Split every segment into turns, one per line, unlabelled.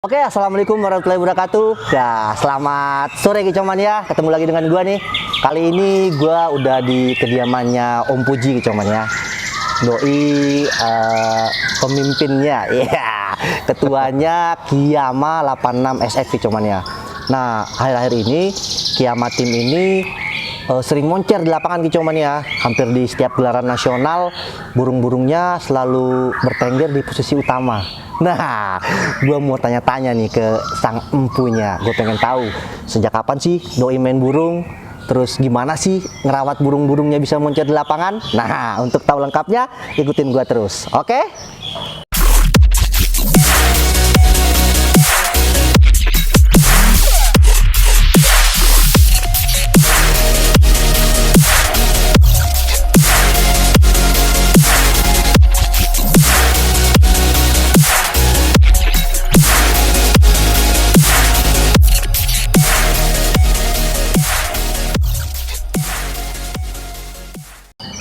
Oke, assalamualaikum warahmatullahi wabarakatuh. Ya, selamat sore Kicomania. Ketemu lagi dengan gua nih. Kali ini gua udah di kediamannya Om Puji Kicomania. Doi pemimpinnya, ya, ketuanya Kiyama 86 SF Kicomania. Nah, akhir-akhir ini Kiyama tim ini sering moncer di lapangan Kicomania. Hampir di setiap gelaran nasional, burung-burungnya selalu bertengger di posisi utama. Nah, gue mau tanya-tanya nih ke sang empunya. Gue pengen tahu sejak kapan sih doi main burung, terus gimana sih ngerawat burung-burungnya bisa moncer di lapangan. Nah, untuk tahu lengkapnya ikutin gue terus, oke?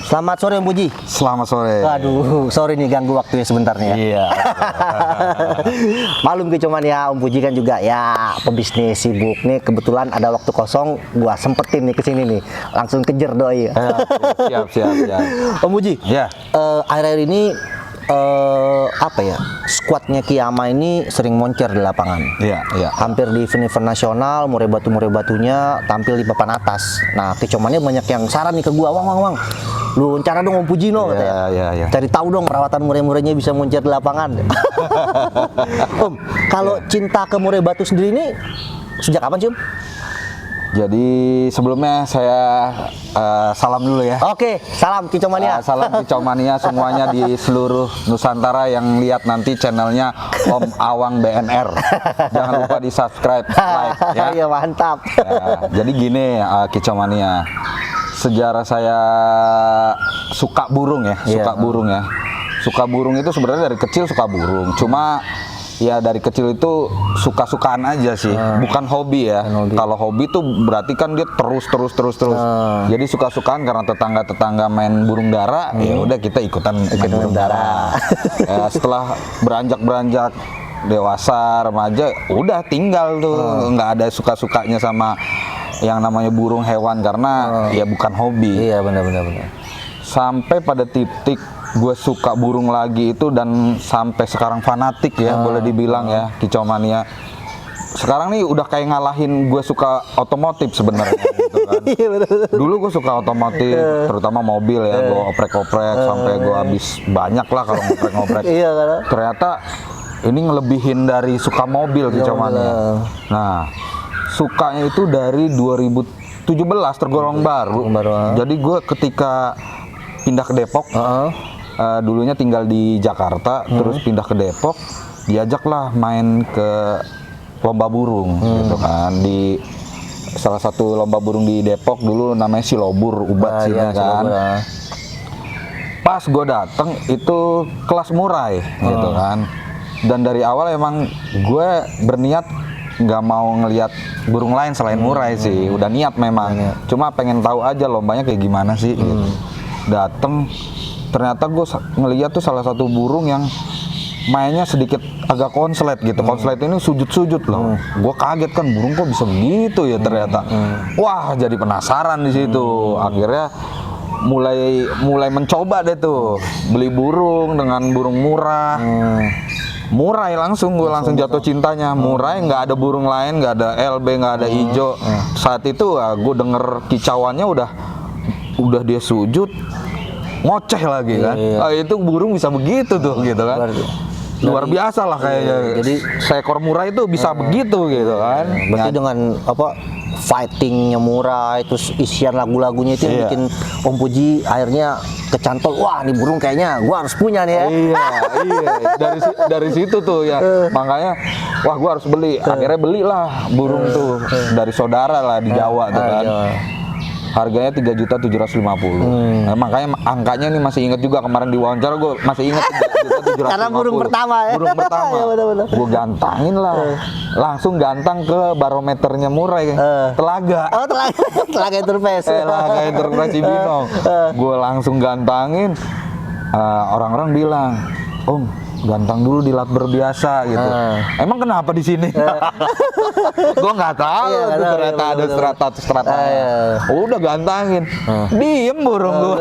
Selamat sore Om Puji.
Selamat sore.
Aduh, sorry nih ganggu waktunya sebentar nih ya.
Iya.
Malum Kicomania, Om Puji kan juga ya pebisnis sibuk nih. Kebetulan ada waktu kosong, gua sempetin nih kesini nih. Langsung kejar doi.
Siap.
Om Puji.
Ya.
Akhir-akhir ini apa ya? Skuadnya Kiyama ini sering moncer di lapangan.
Iya.
Hampir di event-event nasional, murai-batunya tampil di papan atas. Nah, Kicomania banyak yang saran nih ke gua, Wang. Lu wawancara dong Om Puji no, katanya.
Iya.
Cari tahu dong perawatan murai-murainya bisa moncer di lapangan. Om, kalau cinta ke murai batu sendiri ini sejak kapan sih Om?
Jadi sebelumnya saya salam dulu ya.
Oke, salam Kicomania.
Salam Kicomania semuanya di seluruh Nusantara yang lihat nanti channelnya Om Awang BNR. Jangan lupa di subscribe, like ya.
Iya, mantap.
Ya, jadi gini Kicomania. Sejarah saya suka burung ya, Suka burung itu sebenarnya dari kecil suka burung. Cuma ya dari kecil itu suka-sukaan aja sih, bukan hobi ya. Kalau hobi tuh berarti kan dia terus. Jadi suka-sukaan karena tetangga-tetangga main burung dara, ya udah kita ikutan main burung dara. Ya, setelah beranjak dewasa, remaja, udah tinggal tuh, nggak ada suka-sukanya sama yang namanya burung hewan karena ya bukan hobi.
Iya, benar.
Sampai pada titik gue suka burung lagi itu dan sampai sekarang fanatik ya, boleh dibilang ya Kicomania. Sekarang nih udah kayak ngalahin gue suka otomotif sebenarnya gitu kan. Dulu gue suka otomotif, terutama mobil ya, gue oprek-oprek sampai gue habis banyak lah kalau ngoprek-ngoprek.
Iya, kan?
Ternyata ini ngelebihin dari suka mobil Kicomania. Nah, sukanya itu dari 2017 tergolong baru. Jadi gue ketika pindah ke Depok, dulunya tinggal di Jakarta, terus pindah ke Depok, diajaklah main ke lomba burung, gitu kan. Di salah satu lomba burung di Depok dulu namanya Silobur, Ubat sini kan. Pas gue dateng itu kelas murai, gitu kan. Dan dari awal emang gue berniat nggak mau ngelihat burung lain selain murai sih, udah niat memang. Cuma pengen tahu aja lombanya kayak gimana sih gitu. Dateng, ternyata gue ngelihat tuh salah satu burung yang mainnya sedikit agak konslet gitu. Konslet ini sujud loh. Gue kaget kan, burung kok bisa begitu ya ternyata. Wah, jadi penasaran di situ. Akhirnya mulai mencoba deh tuh beli burung dengan burung murah. Murai gue langsung jatuh cintanya. Murai, nggak ada burung lain, nggak ada LB, nggak ada ijo. Saat itu gue denger kicauannya udah dia sujud, ngoceh lagi kan. Itu burung bisa begitu tuh gitu kan. Luar biasa lah kayaknya. Jadi seekor murai itu bisa begitu gitu kan.
Berarti dengan apa fightingnya murai, terus isian lagu-lagunya itu yang bikin Om Puji akhirnya kecantol, wah ini burung kayaknya gua harus punya nih ya.
Iya. Dari situ tuh ya. Makanya wah gua harus beli. Akhirnya belilah burung tuh dari saudara lah di Jawa tuh kan. Harganya 3.750.000. Nah, makanya angkanya ini masih inget juga, kemarin di wawancara gue masih inget 3.750.000.
Karena burung pertama ya.
Burung pertama.
Ya, betul.
Gue gantangin lah. Langsung gantang ke barometernya murai. Telaga.
Oh, telaga interface.
Telaga interface Cibinong. Gue langsung gantangin. Orang-orang bilang, Om, gantang dulu di Latber biasa gitu. Emang kenapa di sini? Gue nggak tahu
Iya,
tuh,
nggak tahu,
ternyata
iya,
ada
betul.
strata. Udah gantangin, diem burung gue.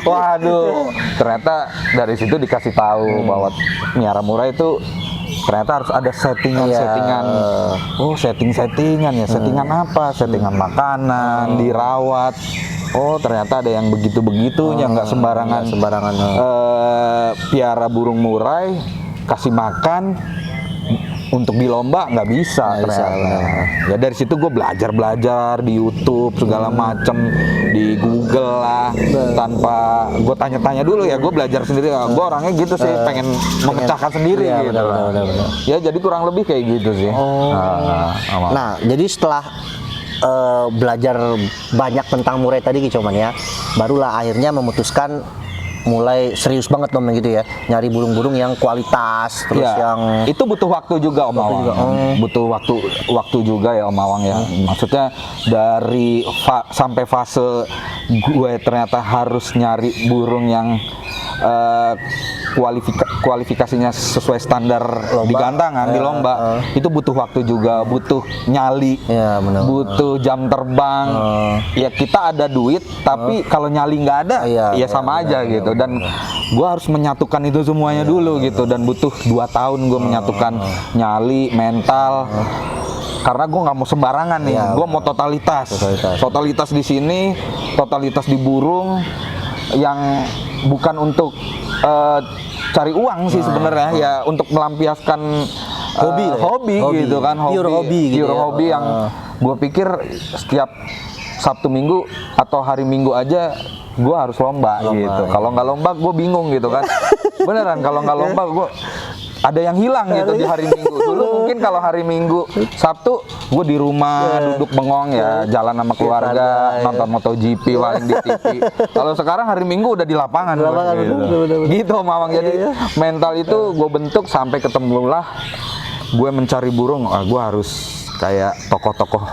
Waduh, ternyata dari situ dikasih tahu bahwa miara murai itu ternyata harus ada settingan. Oh, settingan ya. Settingan apa? Settingan makanan, dirawat. Oh, ternyata ada yang begitu-begitunya, nggak sembarangan. Piara burung murai, kasih makan untuk di lomba nggak bisa ternyata. Ya dari situ gue belajar di YouTube segala macem, di Google lah, tanpa gue tanya-tanya dulu ya, gue belajar sendiri. Gue orangnya gitu sih, pengen memecahkan sendiri gitu.
Benar.
Ya jadi kurang lebih kayak gitu sih.
Nah, jadi setelah belajar banyak tentang murai tadi Ki Coman ya, barulah akhirnya memutuskan mulai serius banget dong gitu ya, nyari burung-burung yang kualitas, terus yang
itu butuh waktu juga Om Awang. Butuh waktu juga ya Om Awang ya. Maksudnya dari sampai fase gue ternyata harus nyari burung yang kualifikasinya sesuai standar lomba, di gantangan di lomba, itu butuh waktu juga, butuh nyali, butuh jam terbang. Ya kita ada duit, tapi kalau nyali nggak ada, ya sama aja gitu. Dan gue harus menyatukan itu semuanya dulu gitu. Dan butuh 2 tahun gue menyatukan nyali, mental. Karena gue nggak mau sembarangan nih, gue mau totalitas di sini, totalitas di burung yang bukan untuk cari uang sih sebenarnya, ya untuk melampiaskan hobi gitu kan,
pure
hobi yang gue pikir setiap Sabtu Minggu atau hari Minggu aja gue harus lomba gitu. Kalau nggak lomba gue bingung gitu kan. Beneran, kalau nggak lomba gue ada yang hilang gitu di hari Minggu. Dulu mungkin kalau hari Minggu, Sabtu gue di rumah duduk bengong ya, jalan sama keluarga, nonton MotoGP paling di TV. Kalau sekarang hari Minggu udah di lapangan gitu Mawang. Jadi mental itu gue bentuk sampai ketemulah gue mencari burung. Gue harus kayak tokoh-tokoh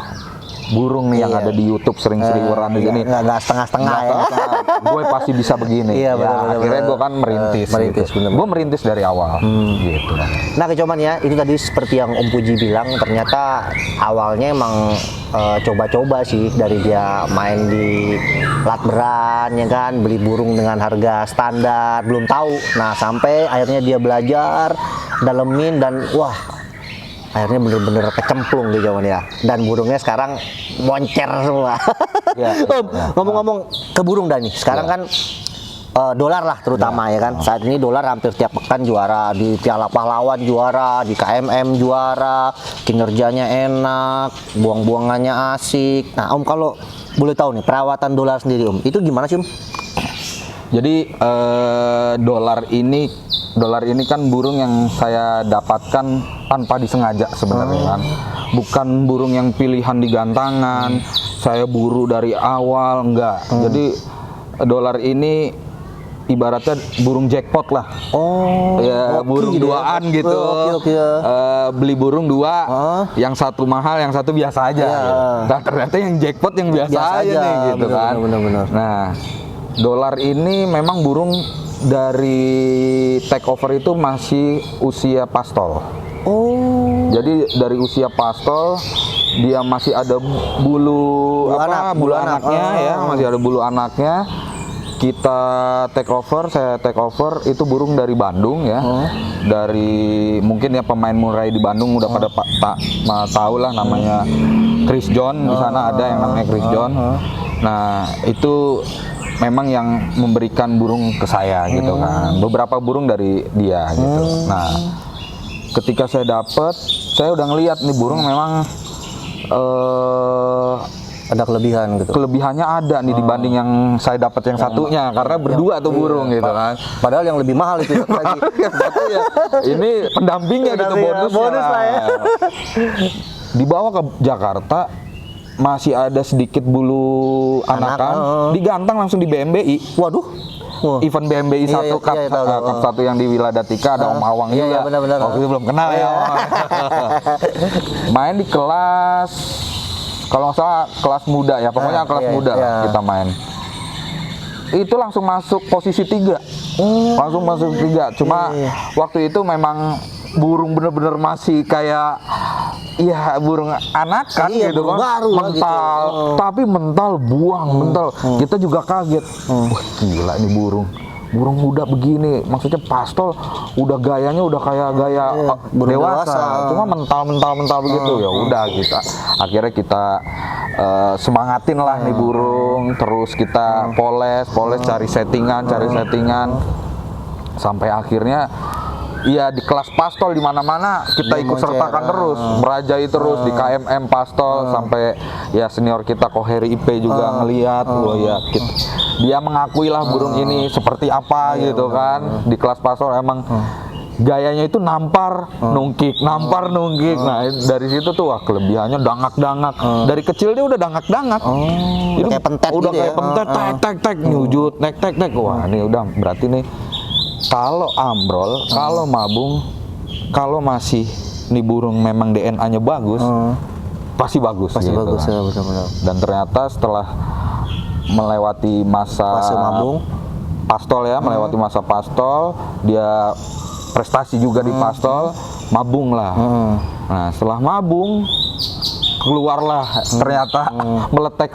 burung nih yang ada di YouTube sering seliweran di sini.
Nggak setengah-setengah ya.
Gue pasti bisa begini. Akhirnya gue kan merintis gitu. Gue merintis dari awal gitu.
Nah Ki Coman ya, itu tadi seperti yang Om Puji bilang, ternyata awalnya emang coba-coba sih, dari dia main di Latberan ya kan, beli burung dengan harga standar, belum tahu. Nah sampai akhirnya dia belajar, dalemin, dan wah, akhirnya bener-bener kecemplung di Coman ya. Dan burungnya sekarang moncer semua. Ngomong-ngomong ke burung dah nih, sekarang kan dolar lah terutama ya kan. Saat ini dolar hampir tiap pekan juara, di Piala Pahlawan juara, di KMM juara, kinerjanya enak, buang-buangannya asik. Nah Om, kalau boleh tahu nih perawatan dolar sendiri Om, itu gimana sih Om?
Jadi dolar ini kan burung yang saya dapatkan tanpa disengaja sebenarnya kan. Bukan burung yang pilihan di gantangan, saya buru dari awal, enggak. Jadi dolar ini ibaratnya burung jackpot lah. Ya burung
gitu
duaan
ya?
gitu. Beli burung 2, yang satu mahal, yang satu biasa aja. Nah ternyata yang jackpot yang biasa aja nih gitu kan.
Bener.
Nah dolar ini memang burung dari take over itu masih usia pastol. Jadi dari usia pastol dia masih ada bulu anaknya ya, masih ada bulu anaknya. Kita saya take over itu burung dari Bandung ya. Dari mungkin ya pemain murai di Bandung udah pada tahu lah namanya Chris John, di sana ada yang namanya Chris John. Nah, itu memang yang memberikan burung ke saya gitu kan. Beberapa burung dari dia gitu. Nah, ketika saya dapet, saya udah ngeliat nih burung memang
ada kelebihan gitu.
Kelebihannya ada nih dibanding yang saya dapat yang satunya, karena berdua tuh burung gitu kan.
Padahal yang lebih mahal itu lagi.
Ini pendampingnya gitu, bonus lah ya. Dibawa ke Jakarta masih ada sedikit bulu anakan, digantang langsung di BMBI.
Waduh.
Event BMBI 1 Cup 1 yang di Wiladatika, ada Om Awang juga.
Bener.
Waktu itu belum kenal ya. Main di kelas, kalau nggak salah kelas muda ya, pokoknya kelas muda lah kita main. Itu langsung masuk posisi 3. Langsung masuk 3. Cuma waktu itu memang burung bener-bener masih kayak ya burung anakan
Iya,
gitu
burung
kan,
baru
mental,
gitu.
tapi mental buang, mental. Kita juga kaget. Wah, gila ini burung muda begini, maksudnya pastol udah gayanya udah kayak gaya
burung
dewasa.
dewasa.
Cuma mental begitu. Ya udah akhirnya kita semangatin lah nih burung, terus kita poles cari settingan sampai akhirnya iya di kelas pastol di mana-mana kita ikut sertakan terus, merajai terus di KMM pastol sampai ya senior kita Koheri IP juga ngelihat, oh ya dia mengakui lah burung ini seperti apa gitu kan di kelas pastol emang gayanya itu nampar nungkik. Nah dari situ tuh wah kelebihannya dangak dari kecil dia udah dangak.
Udah kayak pentet
udah
gitu
kayak
ya?
pentet tek nyujut nek wah ini udah berarti nih kalau ambrol, kalau mabung, kalau masih nih burung memang DNA-nya bagus, pasti bagus.
Pasti
gitu
bagus
kan.
ya, benar-benar.
Dan ternyata setelah melewati masa
Fase mabung,
pastol ya, melewati masa pastol, dia prestasi juga di pastol, mabung lah. Nah setelah mabung keluarlah ternyata meletek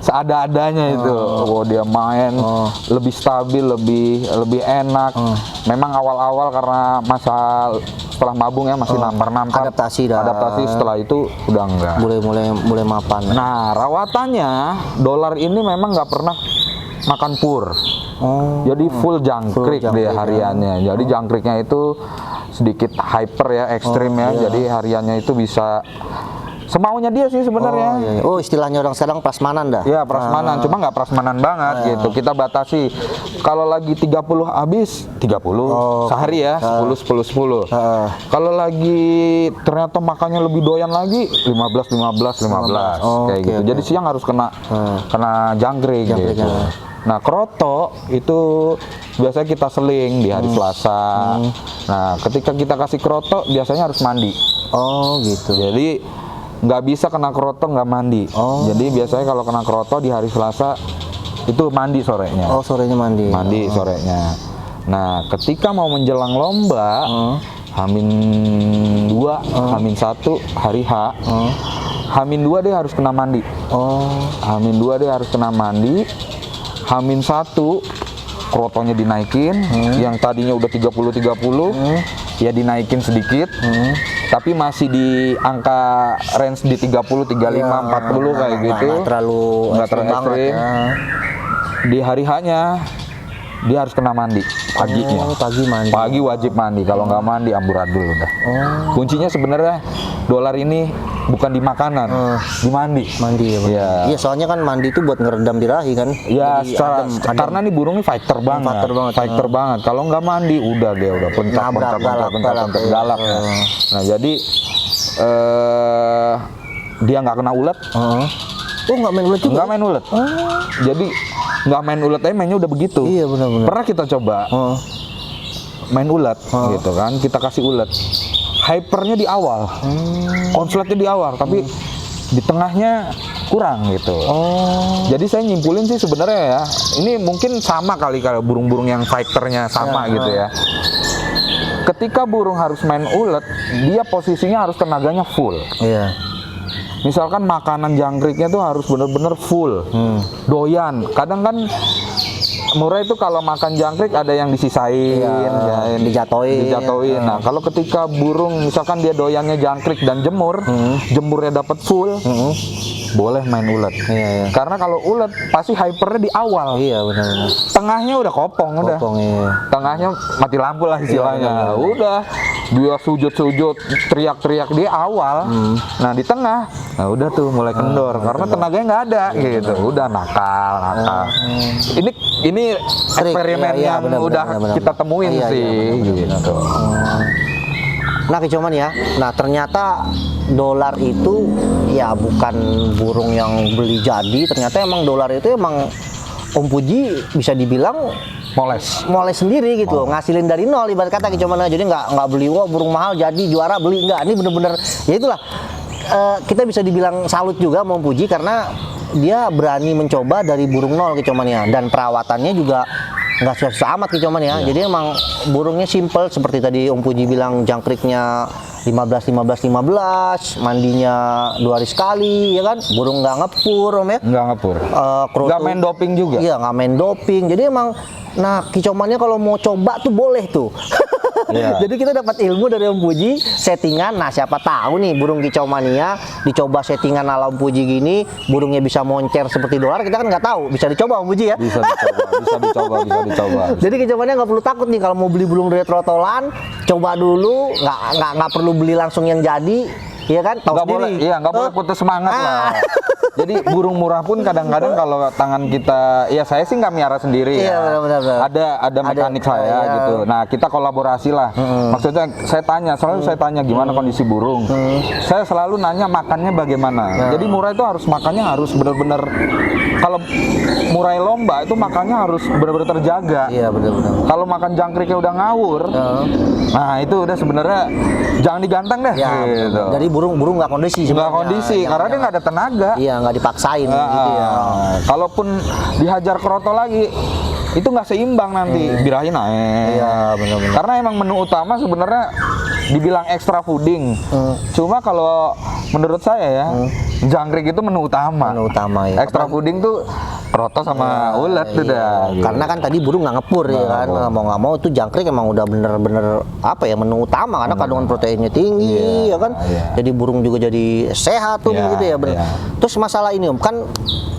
seada-adanya itu. Oh dia main lebih stabil, lebih enak. Memang awal-awal karena masa setelah mabung ya masih nampar-nampar. Adaptasi setelah itu udah enggak.
mulai mapan.
Nah rawatannya dolar ini memang nggak pernah makan pur. Jadi full jangkrik dia hariannya. Jadi jangkriknya itu sedikit hyper ya, ekstrim ya. Jadi hariannya itu bisa semaunya dia sih sebenarnya.
Oh istilahnya orang sekarang prasmanan dah.
Ya prasmanan, cuma nggak prasmanan banget gitu. Kita batasi. Kalau lagi 30 habis 30 sehari ya, 10. Kalau lagi ternyata makannya lebih doyan lagi 15 kayak gitu. Jadi siang harus kena jangkrik gitu. Nah kroto itu biasanya kita seling di hari Selasa. Nah ketika kita kasih kroto biasanya harus mandi.
Oh gitu.
Jadi nggak bisa kena kroto nggak mandi. Jadi biasanya kalau kena kroto di hari Selasa itu mandi sorenya.
Oh sorenya mandi.
Mandi sorenya. Nah ketika mau menjelang lomba, Hamin 2, Hamin 1 hari H, Hamin 2 dia harus kena mandi. Hamin 2 dia harus kena mandi. Hamin 1 krotonya dinaikin, yang tadinya udah 30 ya dinaikin sedikit. Tapi masih di angka range di 30, 35, 40 kayak gitu.
Nggak terlalu
ekstrim. Di hari H-nya dia harus kena mandi paginya. Pagi wajib mandi. Kalau nggak mandi amburadul udah. Kuncinya sebenarnya dolar ini bukan di makanan, di mandi.
Iya, soalnya kan mandi itu buat ngeredam birahi kan.
Ya,
adem.
karena nih burung ini fighter banget. Kalau nggak mandi udah dia udah pencak galak. Nah, jadi dia nggak kena ulet.
Nggak main ulet juga?
Nggak main ulet. Jadi nggak main ulet aja mainnya udah begitu.
Iya benar-benar.
Pernah kita coba main ulet gitu kan, kita kasih ulet. Hypernya di awal, konsletnya di awal, tapi di tengahnya kurang gitu. Jadi saya nyimpulin sih sebenarnya ya, ini mungkin sama kali kalau burung-burung yang fighternya sama gitu ya. Ketika burung harus main ulet, dia posisinya harus tenaganya full.
Iya.
Misalkan makanan jangkriknya tuh harus bener-bener full, doyan. Kadang kan murah itu kalau makan jangkrik ada yang disisain, dijatoin. Nah kalau ketika burung misalkan dia doyannya jangkrik dan jemurnya dapat full, boleh main ulet. Karena kalau ulet pasti hypernya di awal.
Iya benar-benar.
Tengahnya udah kopong. Tengahnya mati lampu lah istilahnya. Udah dia sujud teriak-teriak di awal. Nah di tengah, nah udah tuh mulai kendor karena tenaganya nggak ada gitu. Udah nakal. Ini eksperimen yang udah kita temuin sih gitu.
Nah cuman ya, ternyata dolar itu ya bukan burung yang beli jadi, ternyata emang dolar itu emang Om Puji bisa dibilang moles sendiri gitu, ngasilin dari nol ibarat kata cuman. Jadi nggak beli burung mahal jadi juara beli, nggak. Ini bener-bener ya itulah, kita bisa dibilang salut juga Om Puji karena dia berani mencoba dari burung nol cuman ya, dan perawatannya juga nggak susah amat Kicauman ya. Jadi emang burungnya simple seperti tadi Om Puji bilang, jangkriknya 15, mandinya 2 hari sekali, ya kan? Burung nggak ngepur, Om ya?
Nggak ngepur.
Kroto-
Nggak main doping juga.
Iya, nggak main doping. Jadi emang, nah Kicaumannya kalau mau coba tuh boleh tuh.
Iya.
Jadi kita dapat ilmu dari Om Puji, settingan. Nah siapa tahu nih burung Kicaumania dicoba settingan ala Om Puji gini, burungnya bisa moncer seperti dolar, kita kan nggak tahu. Bisa dicoba Om Puji ya.
Bisa dicoba.
Jadi Kicaumania nggak perlu takut nih kalau mau beli burung dari trotolan, coba dulu, nggak perlu beli langsung yang jadi. Iya kan? Tahu
Nggak boleh,
sendiri.
iya nggak boleh putus semangat lah. Jadi burung murah pun kadang-kadang kalau tangan kita, ya saya sih nggak miara sendiri
Iya,
ya.
benar-benar.
Ada mekanik saya
iya.
gitu. Nah kita kolaborasi lah. Maksudnya saya tanya gimana kondisi burung. Saya selalu nanya makannya bagaimana. Jadi murah itu makannya harus benar-benar, kalau murai lomba itu makannya harus benar-benar terjaga.
Iya benar-benar.
Kalau makan jangkriknya udah ngawur, nah itu udah sebenarnya jangan diganteng deh.
Ya,
Gitu.
jadi burung nggak kondisi
Nggak
sebenarnya.
kondisi, karena dia nggak ada tenaga.
Iya, nggak dipaksain gitu ya.
Kalaupun dihajar kroto lagi, itu nggak seimbang nanti, birahi naik.
Iya, benar-benar.
Karena emang menu utama sebenarnya dibilang extra fooding. Cuma kalau menurut saya ya, jangkrik itu menu utama.
Menu utama ya.
Extra fooding tuh kroto sama ulet tuh dah. gitu.
Karena kan tadi burung nggak ngepur ya kan, mau nggak mau tuh jangkrik emang udah bener-bener apa ya, menu utama karena kandungan proteinnya tinggi ya kan. Jadi burung juga jadi sehat tuh
Iya,
gitu ya bener.
iya.
Terus masalah ini Om, kan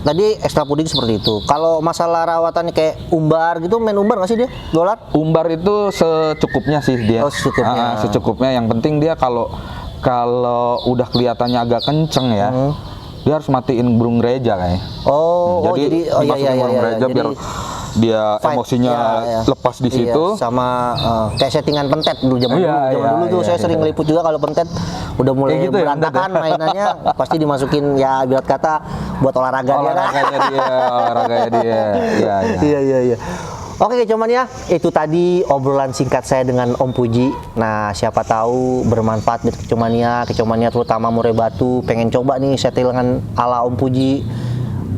tadi ekstra puding seperti itu. Kalau masalah rawatan kayak umbar gitu, main umbar nggak sih dia? Dolar?
Umbar itu secukupnya sih dia.
Oh, secukupnya.
Secukupnya. Yang penting dia kalau udah kelihatannya agak kenceng ya, dia harus matiin burung gereja kayaknya.
Jadi
dimasukin burung gereja
Jadi
biar dia
fight,
emosinya
iya.
lepas di situ.
Sama kayak settingan pentet dulu zaman dulu tuh saya sering ngeliput juga kalau pentet udah mulai
gitu ya,
berantakan mainannya pasti dimasukin ya ibarat kata buat olahraga dia kan.
olahraganya dia.
Iya. Oke cuman ya, itu tadi obrolan singkat saya dengan Om Puji. Nah siapa tahu bermanfaat buat Kicomania terutama murai batu, pengen coba nih settingan ala Om Puji,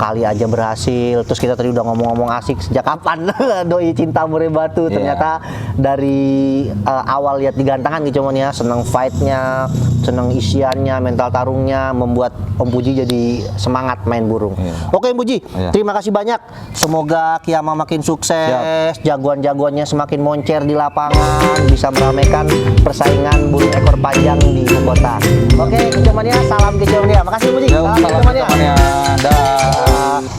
kali aja berhasil. Terus kita tadi udah ngomong-ngomong asik sejak kapan doi cinta murai batu. Ternyata dari awal lihat di gantangan Kicomania, seneng fightnya, seneng isiannya, mental tarungnya, membuat Om Puji jadi semangat main burung. Oke Om Puji, terima kasih banyak. Semoga Kiama makin sukses, jagoan-jagoannya semakin moncer di lapangan, bisa meramaikan persaingan burung ekor panjang di ibu kota. Oke Kicomania, salam Kicomania. Makasih Om Puji.
Salam Kicomania. Dah.